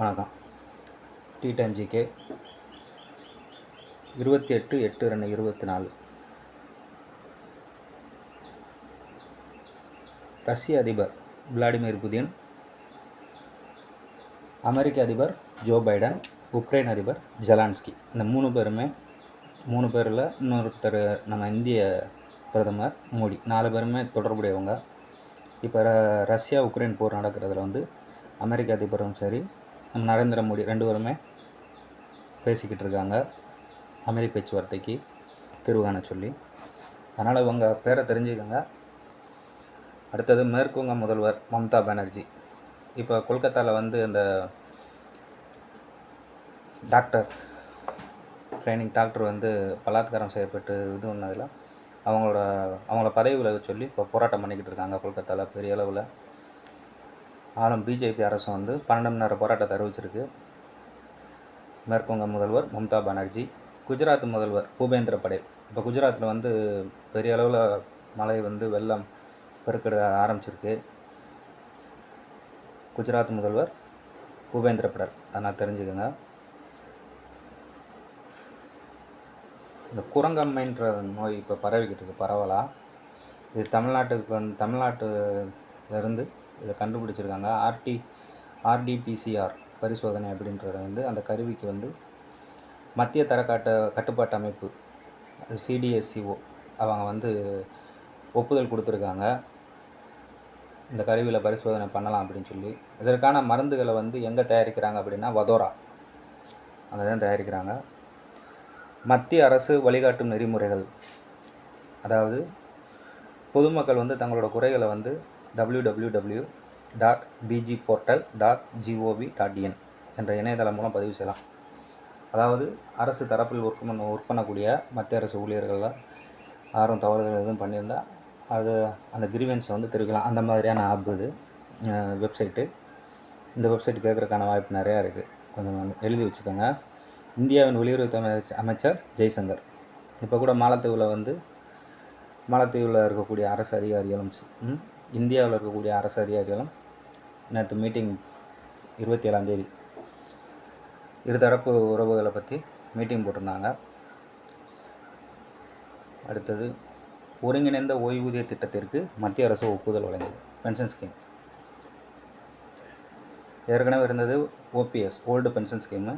வணக்கம். Tea time GK 28/8/2024. ரஷ்ய அதிபர் விளாடிமிர் புதின், அமெரிக்க அதிபர் ஜோ பைடன், உக்ரைன் அதிபர் ஜெலான்ஸ்கி, இந்த 3 பேரில் இன்னொருத்தர் நம்ம இந்திய பிரதமர் மோடி, 4 பேருமே தொடர்புடையவங்க. இப்போ ரஷ்யா உக்ரைன் போர் நடக்கிறதுல வந்து அமெரிக்க அதிபரும் சரி நம்ம நரேந்திர மோடி 2 பேருமே பேசிக்கிட்டு இருக்காங்க அமைதி பேச்சுவார்த்தைக்கு தீர்வு காண சொல்லி. அதனால் இவங்க பேரை தெரிஞ்சுக்கோங்க. அடுத்தது மேற்குவங்க முதல்வர் மம்தா பானர்ஜி. இப்போ கொல்கத்தாவில் வந்து அந்த டாக்டர் வந்து பலாத்காரம் செய்யப்பட்டு இது ஒன்றதில் அவங்கள பதவி விலக சொல்லி இப்போ போராட்டம் பண்ணிக்கிட்டு இருக்காங்க கொல்கத்தாவில் பெரிய அளவில். ஆளும் பிஜேபி அரசும் வந்து 12 மணி நேர போராட்டத்தை அறிவிச்சிருக்கு. மேற்குவங்க முதல்வர் மம்தா பானர்ஜி, குஜராத் முதல்வர் பூபேந்திர படேல். இப்போ குஜராத்தில் வந்து பெரிய அளவில் மழை வந்து வெள்ளம் பெருக்கிட ஆரம்பிச்சிருக்கு. குஜராத் முதல்வர் பூபேந்திர படேல், அதனால் தெரிஞ்சுக்கோங்க. இந்த குரங்கம்மைன்ற நோய் இப்போ பரவிக்கிட்டு இருக்குது பரவலாக. இது தமிழ்நாட்டிலேருந்து இதை கண்டுபிடிச்சிருக்காங்க. ஆர்டிபிசிஆர் பரிசோதனை அப்படின்றத வந்து அந்த கருவிக்கு வந்து மத்திய தர கட்டுப்பாட்டு அமைப்பு சிடிஎஸ்சிஓ அவங்க வந்து ஒப்புதல் கொடுத்துருக்காங்க. இந்த கருவியில் பரிசோதனை பண்ணலாம் அப்படின்னு சொல்லி. இதற்கான மருந்துகளை வந்து எங்கே தயாரிக்கிறாங்க அப்படின்னா வதோரா அங்கே தான் தயாரிக்கிறாங்க. மத்திய அரசு வழிகாட்டும் நெறிமுறைகள், அதாவது பொதுமக்கள் வந்து தங்களோட குறைகளை வந்து www.bgportal.gov.in என்ற இணையதளம் மூலம் பதிவு செய்யலாம். அதாவது அரசு தரப்பில் ஒர்க் பண்ணக்கூடிய மத்திய அரசு ஊழியர்கள்லாம் யாரும் தவறுதல் எதுவும் பண்ணியிருந்தால் அது அந்த கிரீவன்ஸை வந்து தெரிவிக்கலாம். அந்த மாதிரியான ஆப் இது வெப்சைட்டு. இந்த வெப்சைட் கேட்குறதுக்கான வாய்ப்பு நிறையா இருக்குது, கொஞ்சம் எழுதி வச்சுக்கோங்க. இந்தியாவின் வெளியுறவு அமைச்சர் ஜெய்சங்கர் இப்போ கூட மாலத்தீவில் இருக்கக்கூடிய அரசு அதிகாரிகளும் இந்தியாவில் இருக்கக்கூடிய அரசு அதிகாரிகளும் நேற்று மீட்டிங் 27ஆம் தேதி இருதரப்பு உறவுகளை பற்றி மீட்டிங் போட்டிருந்தாங்க. அடுத்தது ஒருங்கிணைந்த ஓய்வூதிய திட்டத்திற்கு மத்திய அரசு ஒப்புதல் வழங்கியது. பென்ஷன் ஸ்கீம் ஏற்கனவே இருந்தது ஓபிஎஸ் ஓல்டு பென்ஷன் ஸ்கீமு,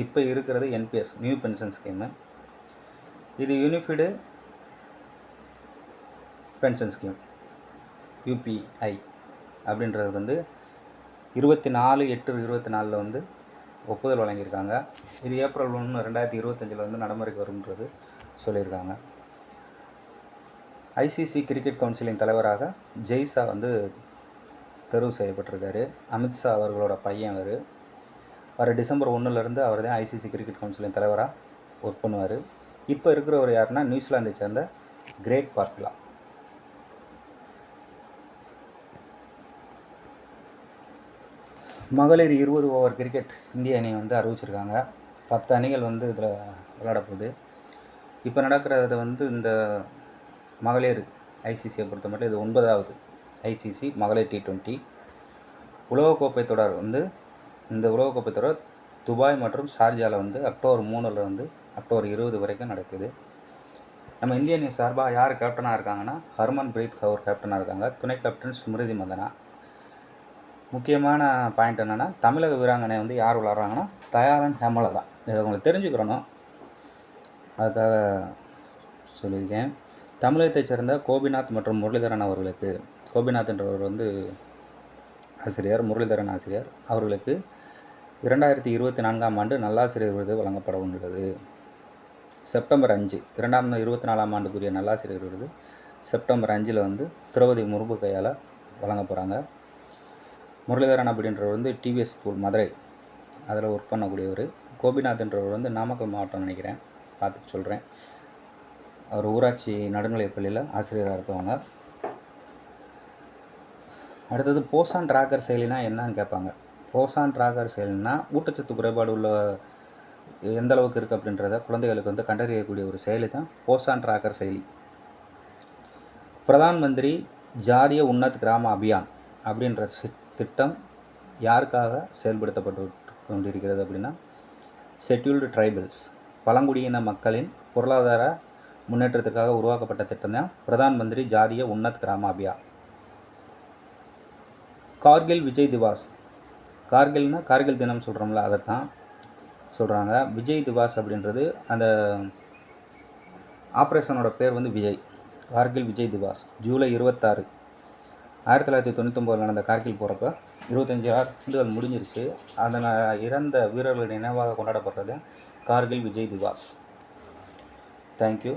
இப்போ இருக்கிறது என்பிஎஸ் நியூ பென்ஷன் ஸ்கீமு. இது யூனிஃபைடு பென்ஷன் ஸ்கீம் யூபிஐ அப்படின்றது வந்து 24/8/24 வந்து ஒப்புதல் வழங்கியிருக்காங்க. இது April 1, 2025 வந்து நடைமுறைக்கு வரும்ன்றது சொல்லியிருக்காங்க. ஐசிசி கிரிக்கெட் கவுன்சிலின் தலைவராக ஜெய்ஷா வந்து தெரிவு செய்யப்பட்டிருக்காரு. அமித்ஷா அவர்களோட பையன் வர December 1 அவர் தான் ஐசிசி கிரிக்கெட் கவுன்சிலின் தலைவராக ஒர்க் பண்ணுவார். இப்போ இருக்கிறவர் யாருன்னா நியூசிலாந்தை சேர்ந்த கிரேக் பார்க்லா. மகளிர் 20 ஓவர் கிரிக்கெட் இந்திய அணியை வந்து அறிவிச்சிருக்காங்க. 10 அணிகள் வந்து இதில் விளையாடப்போகுது. இப்போ நடக்கிறது வந்து இந்த மகளிர் ஐசிசியை பொறுத்த மட்டும் இது 9வது ஐசிசி மகளிர் T20 உலகக்கோப்பை தொடர் வந்து இந்த உலகக்கோப்பை தொடர் துபாய் மற்றும் ஷார்ஜாவில் வந்து October 3 October 20 வரைக்கும் நடக்குது. நம்ம இந்திய அணி சார்பாக யார் கேப்டனாக இருக்காங்கன்னா ஹர்மன்பிரீத் கவுர் கேப்டனாக இருக்காங்க. துணை கேப்டன் ஸ்மிருதி மந்தனா. முக்கியமான பாயிண்ட் என்னென்னா தமிழக வீராங்கனை வந்து யார் விளாட்றாங்கன்னா தயாரன் ஹேமலதா. இதை உங்களுக்கு தெரிஞ்சுக்கிறணும், அதுக்காக சொல்லியிருக்கேன். தமிழகத்தைச் சேர்ந்த கோபிநாத் மற்றும் முரளிதரன் அவர்களுக்கு, கோபிநாத் என்றவர் வந்து ஆசிரியர், முரளிதரன் ஆசிரியர், அவர்களுக்கு 2024ஆம் ஆண்டு நல்லாசிரியர் விருது வழங்கப்பட உள்ளது. September 5 2024ஆம் ஆண்டுக்குரிய நல்லாசிரியர் விருது September 5 வந்து திரௌபதி முர்மு கையால் வழங்க போகிறாங்க. முரளிதரன் அப்படின்றவர் வந்து டிவிஎஸ் ஸ்கூல் மதுரை அதில் ஒர்க் பண்ணக்கூடியவர். கோபிநாத் என்றவர் வந்து நாமக்கல் மாவட்டம் நினைக்கிறேன், பார்த்துட்டு சொல்கிறேன். அவர் ஊராட்சி நடுநிலைப்பள்ளியில் ஆசிரியராக இருக்கவங்க. அடுத்தது போசான் ட்ராக்கர் செயலினா என்னன்னு கேட்பாங்க. போசான் ட்ராக்கர் செயலினா ஊட்டச்சத்து குறைபாடு உள்ள எந்த அளவுக்கு இருக்குது அப்படின்றத குழந்தைகளுக்கு வந்து கண்டறியக்கூடிய ஒரு செயலி தான் போசான் ட்ராக்கர் செயலி. பிரதான் மந்திரி ஜாதிய உன்னத் கிராம அபியான் அப்படின்ற திட்டம் யாருக்காக செயல்படுத்தப்பட்டு கொண்டிருக்கிறது அப்படின்னா, ஷெட்யூல்டு ட்ரைபல்ஸ், பழங்குடியின மக்களின் பொருளாதார முன்னேற்றத்திற்காக உருவாக்கப்பட்ட திட்டம் தான் பிரதான் மந்திரி ஜாதிய உன்னத் கிராம அபியான். கார்கில் விஜய் திவாஸ், கார்கில்னா கார்கில் தினம் சொல்கிறோம்ல, அதைத்தான் சொல்கிறாங்க. விஜய் திவாஸ் அப்படின்றது அந்த ஆப்ரேஷனோட பேர் வந்து விஜய். கார்கில் விஜய் திவாஸ் ஜூலை 26, 1999 நடந்த கார்கில் போகிறப்ப 25 ஆண்டுகள் முடிஞ்சிருச்சு. அதனை இறந்த வீரர்களின் நினைவாக கொண்டாடப்படுறது கார்கில் விஜய் திவாஸ். தேங்க்யூ.